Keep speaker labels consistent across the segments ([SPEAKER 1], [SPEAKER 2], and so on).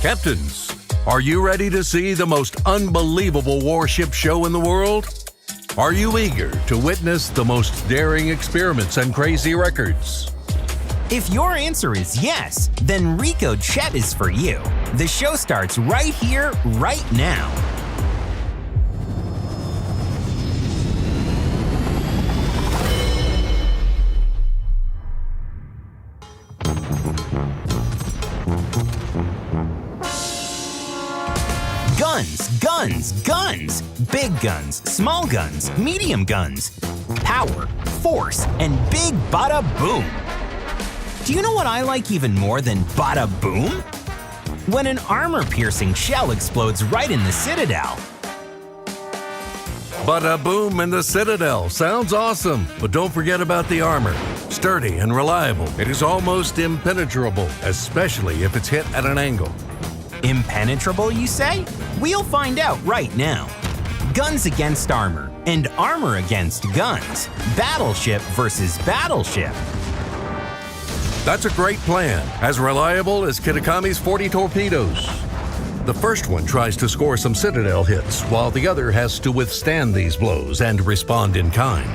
[SPEAKER 1] Captains, are you ready to see the most unbelievable warship show in the world? Are you eager to witness the most daring experiments and crazy records?
[SPEAKER 2] If your answer is yes, then Rico Chet is for you. The show starts right here, right now. Guns, guns, guns! Big guns, small guns, medium guns. Power, force, and big bada boom. Do you know what I like even more than bada boom? When an armor-piercing shell explodes right in the Citadel.
[SPEAKER 1] Bada boom in the Citadel sounds awesome, but don't forget about the armor. Sturdy and reliable, it is almost impenetrable, especially if it's hit at an angle.
[SPEAKER 2] Impenetrable, you say? We'll find out right now. Guns against armor, and armor against guns. Battleship versus battleship.
[SPEAKER 1] That's a great plan, as reliable as Kitakami's 40 torpedoes. The first one tries to score some Citadel hits, while the other has to withstand these blows and respond in kind.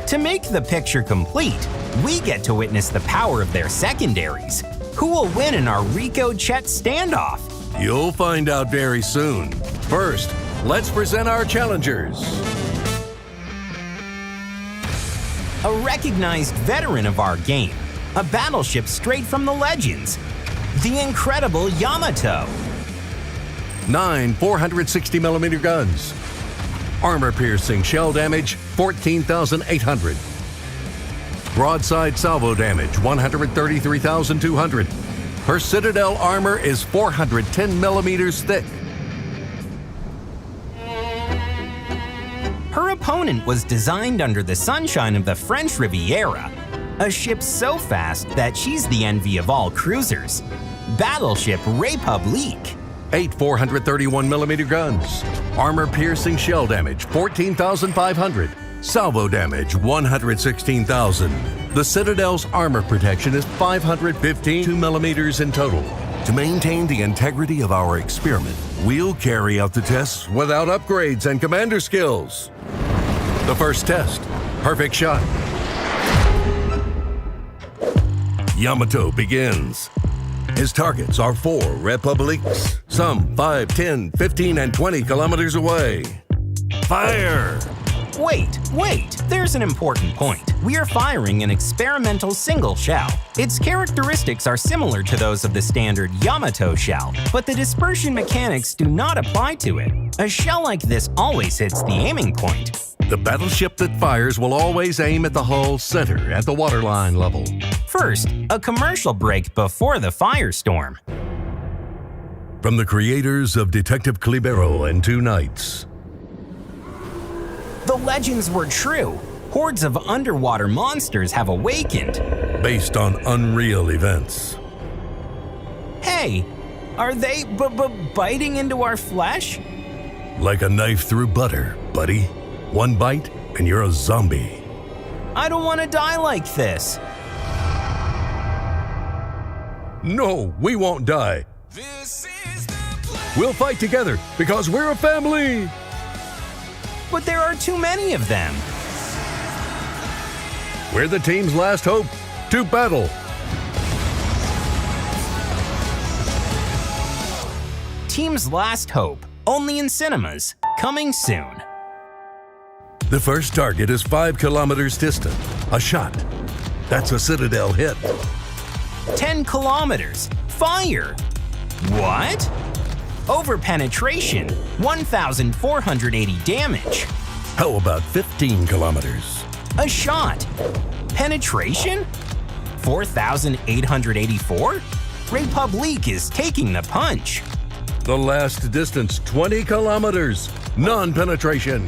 [SPEAKER 2] To make the picture complete, we get to witness the power of their secondaries. Who will win in our Rico Chet standoff?
[SPEAKER 1] You'll find out very soon. First, let's present our challengers.
[SPEAKER 2] A recognized veteran of our game, a battleship straight from the legends, the incredible Yamato.
[SPEAKER 1] 9 460mm guns. Armor-piercing shell damage, 14,800. Broadside salvo damage, 133,200. Her Citadel armor is 410 millimeters thick.
[SPEAKER 2] Her opponent was designed under the sunshine of the French Riviera, a ship so fast that she's the envy of all cruisers. Battleship Republique.
[SPEAKER 1] 8 431mm guns. Armor-piercing shell damage, 14,500. Salvo damage, 116,000. The Citadel's armor protection is 515 millimeters in total. To maintain the integrity of our experiment, we'll carry out the tests without upgrades and commander skills. The first test, perfect shot. Yamato begins. His targets are 4 Republiques, some 5, 10, 15, and 20 kilometers away. Fire!
[SPEAKER 2] Wait, there's an important point. We are firing an experimental single shell. Its characteristics are similar to those of the standard Yamato shell, but the dispersion mechanics do not apply to it. A shell like this always hits the aiming point.
[SPEAKER 1] The battleship that fires will always aim at the hull center at the waterline level.
[SPEAKER 2] First, a commercial break before the firestorm.
[SPEAKER 1] From the creators of Detective Clibero and Two Nights.
[SPEAKER 2] The legends were true. Hordes of underwater monsters have awakened.
[SPEAKER 1] Based on unreal events.
[SPEAKER 2] Hey, are they biting into our flesh?
[SPEAKER 1] Like a knife through butter, buddy. One bite and you're a zombie.
[SPEAKER 2] I don't want to die like this.
[SPEAKER 1] No, we won't die. We'll fight together because we're a family.
[SPEAKER 2] But there are too many of them.
[SPEAKER 1] We're the team's last hope to battle.
[SPEAKER 2] Team's Last Hope, only in cinemas, coming soon.
[SPEAKER 1] The first target is 5 kilometers distant. A shot. That's a Citadel hit.
[SPEAKER 2] 10 kilometers. Fire! What? Over-penetration, 1,480 damage.
[SPEAKER 1] How about 15 kilometers?
[SPEAKER 2] A shot. Penetration? 4,884? Republique is taking the punch.
[SPEAKER 1] The last distance, 20 kilometers. Non-penetration.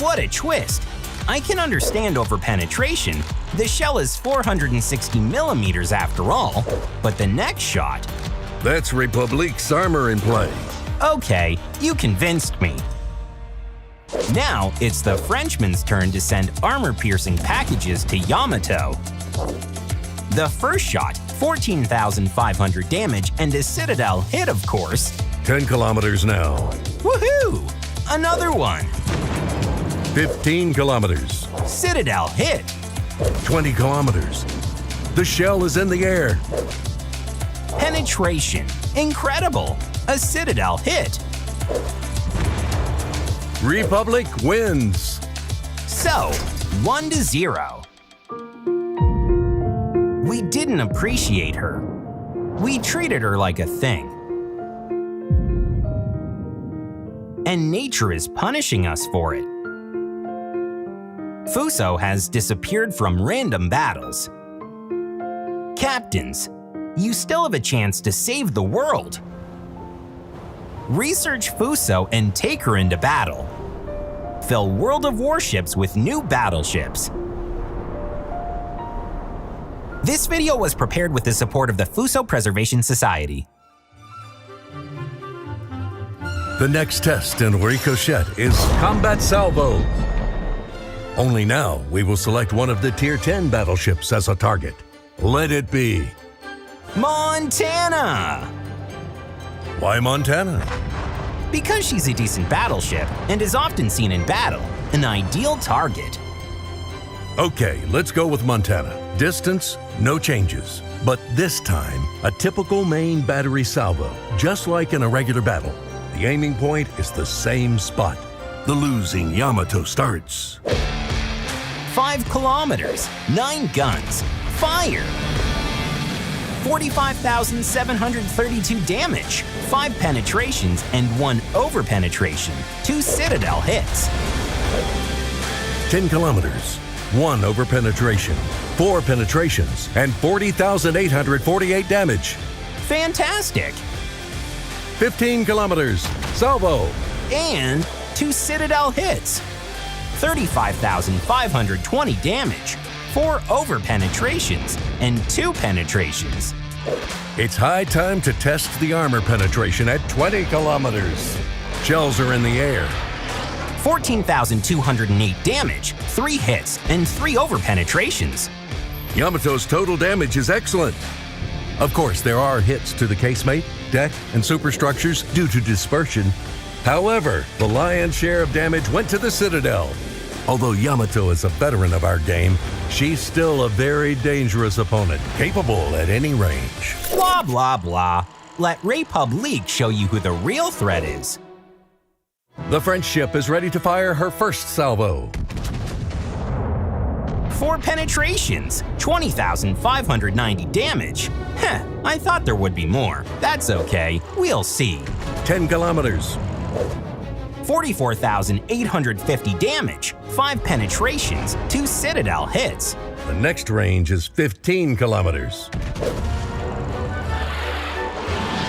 [SPEAKER 2] What a twist. I can understand over-penetration. The shell is 460 millimeters after all, but the next shot...
[SPEAKER 1] That's Republique's armor in play.
[SPEAKER 2] Okay, you convinced me. Now it's the Frenchman's turn to send armor-piercing packages to Yamato. The first shot 14,500 damage and a Citadel hit, of course.
[SPEAKER 1] 10 kilometers now.
[SPEAKER 2] Woohoo! Another one.
[SPEAKER 1] 15 kilometers.
[SPEAKER 2] Citadel hit.
[SPEAKER 1] 20 kilometers. The shell is in the air.
[SPEAKER 2] Penetration. Incredible. A Citadel hit.
[SPEAKER 1] Republic wins.
[SPEAKER 2] So, 1-0. We didn't appreciate her. We treated her like a thing. And nature is punishing us for it. Fuso has disappeared from random battles. Captains, you still have a chance to save the world. Research Fuso and take her into battle. Fill World of Warships with new battleships. This video was prepared with the support of the Fuso Preservation Society.
[SPEAKER 1] The next test in Ricochet is Combat Salvo. Only now we will select one of the Tier 10 battleships as a target. Let it be.
[SPEAKER 2] Montana!
[SPEAKER 1] Why Montana?
[SPEAKER 2] Because she's a decent battleship and is often seen in battle, an ideal target.
[SPEAKER 1] Okay, let's go with Montana. Distance, no changes. But this time, a typical main battery salvo, just like in a regular battle. The aiming point is the same spot. The losing Yamato starts.
[SPEAKER 2] 5 kilometers, 9 guns, fire! 45,732 damage, 5 penetrations and 1 over-penetration, 2 Citadel hits.
[SPEAKER 1] 10 kilometers, 1 over-penetration, 4 penetrations, and 40,848 damage.
[SPEAKER 2] Fantastic!
[SPEAKER 1] 15 kilometers, salvo.
[SPEAKER 2] And 2 Citadel hits. 35,520 damage, 4 over-penetrations, and 2 penetrations.
[SPEAKER 1] It's high time to test the armor penetration at 20 kilometers. Shells are in the air.
[SPEAKER 2] 14,208 damage, 3 hits, and 3 over-penetrations.
[SPEAKER 1] Yamato's total damage is excellent. Of course, there are hits to the casemate, deck, and superstructures due to dispersion. However, the lion's share of damage went to the Citadel. Although Yamato is a veteran of our game, she's still a very dangerous opponent, capable at any range.
[SPEAKER 2] Blah, blah, blah. Let Republique show you who the real threat is.
[SPEAKER 1] The French ship is ready to fire her first salvo.
[SPEAKER 2] 4 penetrations, 20,590 damage. Heh, I thought there would be more. That's okay, we'll see.
[SPEAKER 1] 10 kilometers.
[SPEAKER 2] 44,850 damage, 5 penetrations, 2 Citadel hits.
[SPEAKER 1] The next range is 15 kilometers.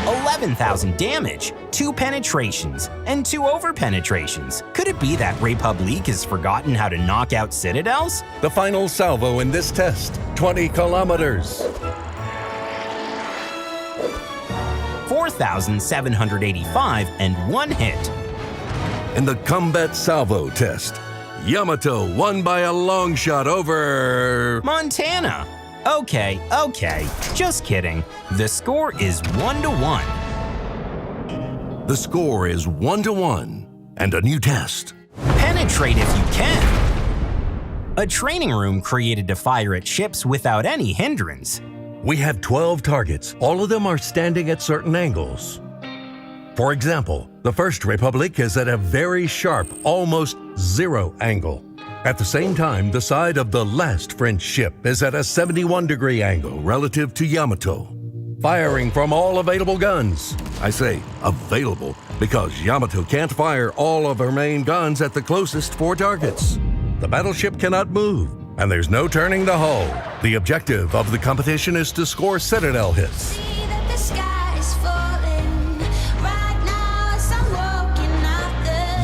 [SPEAKER 2] 11,000 damage, 2 penetrations, and 2 over-penetrations. Could it be that Republique has forgotten how to knock out Citadels?
[SPEAKER 1] The final salvo in this test, 20 kilometers.
[SPEAKER 2] 4,785 and 1 hit.
[SPEAKER 1] In the combat salvo test, Yamato won by a long shot over
[SPEAKER 2] Montana. Okay, just kidding. The score is 1-1.
[SPEAKER 1] The score is 1-1, and a new test.
[SPEAKER 2] Penetrate if you can. A training room created to fire at ships without any hindrance.
[SPEAKER 1] We have 12 targets. All of them are standing at certain angles. For example, the First Republic is at a very sharp, almost 0 angle. At the same time, the side of the last French ship is at a 71-degree angle relative to Yamato. Firing from all available guns. I say available because Yamato can't fire all of her main guns at the closest 4 targets. The battleship cannot move, and there's no turning the hull. The objective of the competition is to score Citadel hits.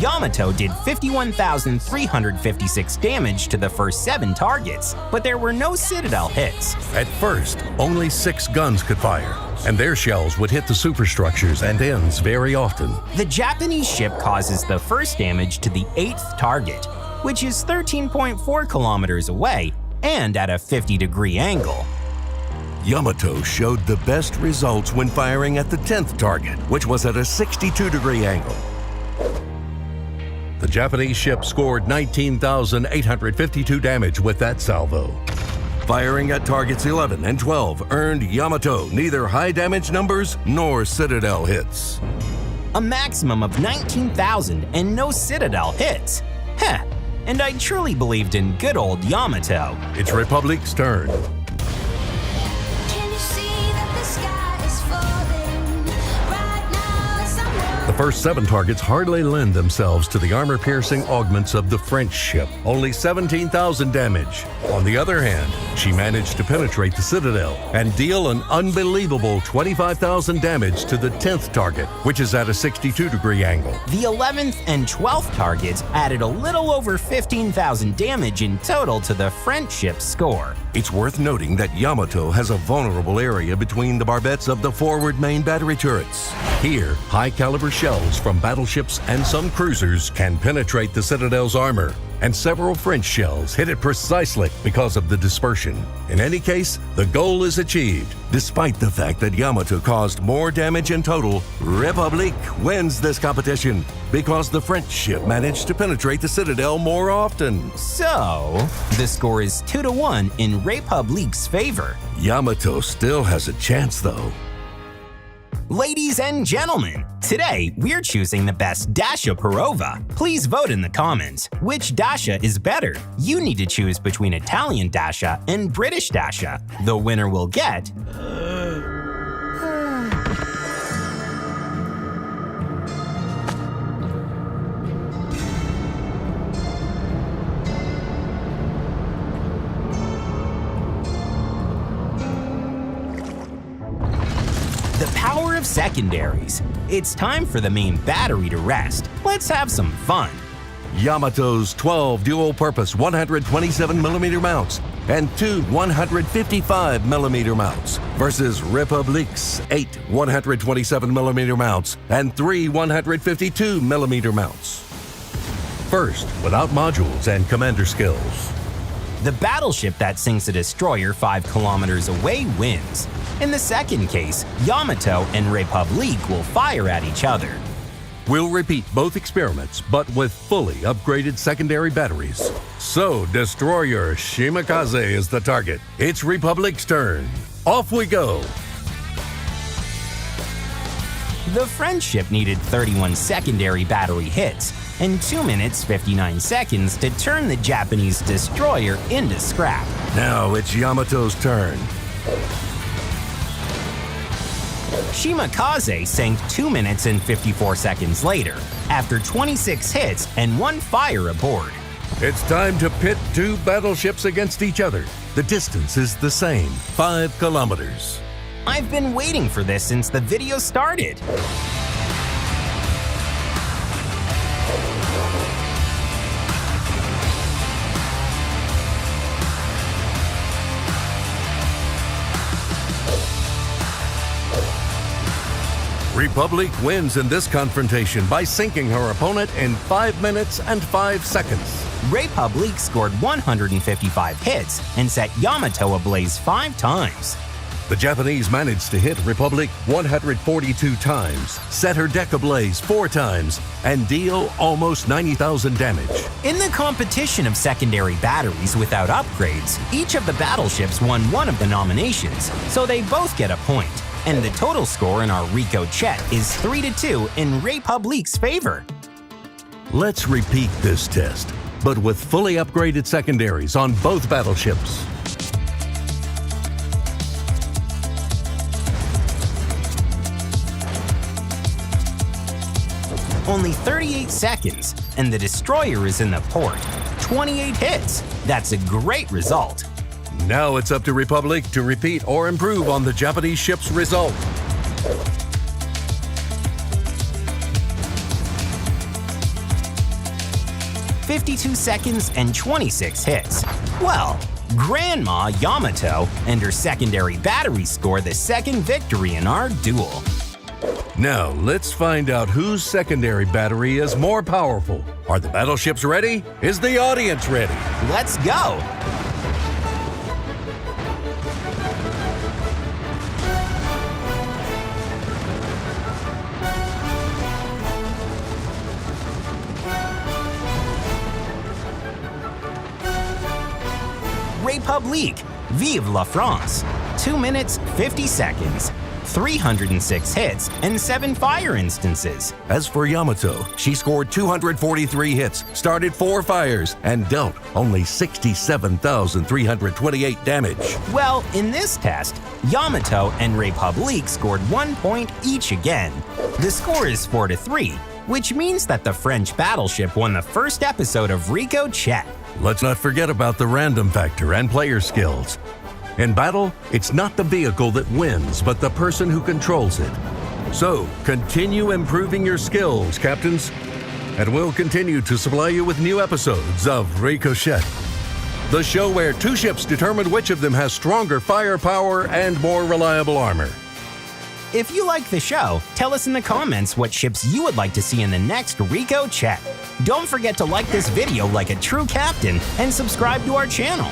[SPEAKER 2] Yamato did 51,356 damage to the first 7 targets, but there were no Citadel hits.
[SPEAKER 1] At first, only 6 guns could fire, and their shells would hit the superstructures and ends very often.
[SPEAKER 2] The Japanese ship causes the first damage to the 8th target, which is 13.4 kilometers away and at a 50-degree angle.
[SPEAKER 1] Yamato showed the best results when firing at the 10th target, which was at a 62-degree angle. The Japanese ship scored 19,852 damage with that salvo. Firing at targets 11 and 12 earned Yamato neither high damage numbers nor Citadel hits.
[SPEAKER 2] A maximum of 19,000 and no Citadel hits. Heh, and I truly believed in good old Yamato.
[SPEAKER 1] It's Republic's turn.
[SPEAKER 3] Can you see that the sky is falling right now as I'm
[SPEAKER 1] The first 7 targets hardly lend themselves to the armor-piercing augments of the French ship, only 17,000 damage. On the other hand, she managed to penetrate the Citadel and deal an unbelievable 25,000 damage to the 10th target, which is at a 62-degree angle.
[SPEAKER 2] The 11th and 12th targets added a little over 15,000 damage in total to the French ship's score.
[SPEAKER 1] It's worth noting that Yamato has a vulnerable area between the barbettes of the forward main battery turrets. Here, high-caliber shells from battleships and some cruisers can penetrate the Citadel's armor, and several French shells hit it precisely because of the dispersion. In any case, the goal is achieved. Despite the fact that Yamato caused more damage in total, Republic wins this competition because the French ship managed to penetrate the Citadel more often.
[SPEAKER 2] So, the score is 2-1 in Republic's favor.
[SPEAKER 1] Yamato still has a chance though.
[SPEAKER 2] Ladies and gentlemen, today we're choosing the best Dasha Perova. Please vote in the comments. Which Dasha is better? You need to choose between Italian Dasha and British Dasha. The winner will get the power of secondaries. It's time for the main battery to rest. Let's have some fun.
[SPEAKER 1] Yamato's 12 dual-purpose 127mm mounts and 2 155mm mounts versus Republic's 8 127mm mounts and 3 152mm mounts. First, without modules and commander skills.
[SPEAKER 2] The battleship that sinks a destroyer 5 kilometers away wins. In the second case, Yamato and Republic will fire at each other.
[SPEAKER 1] We'll repeat both experiments, but with fully upgraded secondary batteries. So, destroyer Shimakaze is the target. It's Republic's turn. Off we go!
[SPEAKER 2] The French ship needed 31 secondary battery hits and 2 minutes 59 seconds to turn the Japanese destroyer into scrap.
[SPEAKER 1] Now it's Yamato's turn.
[SPEAKER 2] Shimakaze sank 2 minutes and 54 seconds later, after 26 hits and 1 fire aboard.
[SPEAKER 1] It's time to pit 2 battleships against each other. The distance is the same, 5 kilometers.
[SPEAKER 2] I've been waiting for this since the video started.
[SPEAKER 1] Republic wins in this confrontation by sinking her opponent in 5 minutes and 5 seconds.
[SPEAKER 2] Republic scored 155 hits and set Yamato ablaze 5 times.
[SPEAKER 1] The Japanese managed to hit Republic 142 times, set her deck ablaze 4 times, and deal almost 90,000 damage.
[SPEAKER 2] In the competition of secondary batteries without upgrades, each of the battleships won one of the nominations, so they both get a point. And the total score in our Rico Chet is 3-2 in Republic's favor.
[SPEAKER 1] Let's repeat this test, but with fully upgraded secondaries on both battleships.
[SPEAKER 2] Only 38 seconds, and the destroyer is in the port. 28 hits. That's a great result.
[SPEAKER 1] Now it's up to Republic to repeat or improve on the Japanese ship's result.
[SPEAKER 2] "52 seconds and 26 hits. Well, Grandma Yamato and her secondary battery score the second victory in our duel.
[SPEAKER 1] Now let's find out whose secondary battery is more powerful. Are the battleships ready? Is the audience ready?
[SPEAKER 2] Let's go! République, Vive la France, 2 minutes, 50 seconds, 306 hits, and 7 fire instances.
[SPEAKER 1] As for Yamato, she scored 243 hits, started 4 fires, and dealt only 67,328 damage.
[SPEAKER 2] Well, in this test, Yamato and République scored 1 point each again. The score is 4-3, which means that the French battleship won the first episode of Rico Chet.
[SPEAKER 1] Let's not forget about the random factor and player skills. In battle, it's not the vehicle that wins, but the person who controls it. So, continue improving your skills, captains, and we'll continue to supply you with new episodes of Ricochet, the show where 2 ships determine which of them has stronger firepower and more reliable armor.
[SPEAKER 2] If you like the show, tell us in the comments what ships you would like to see in the next Rico Chat. Don't forget to like this video like a true captain and subscribe to our channel.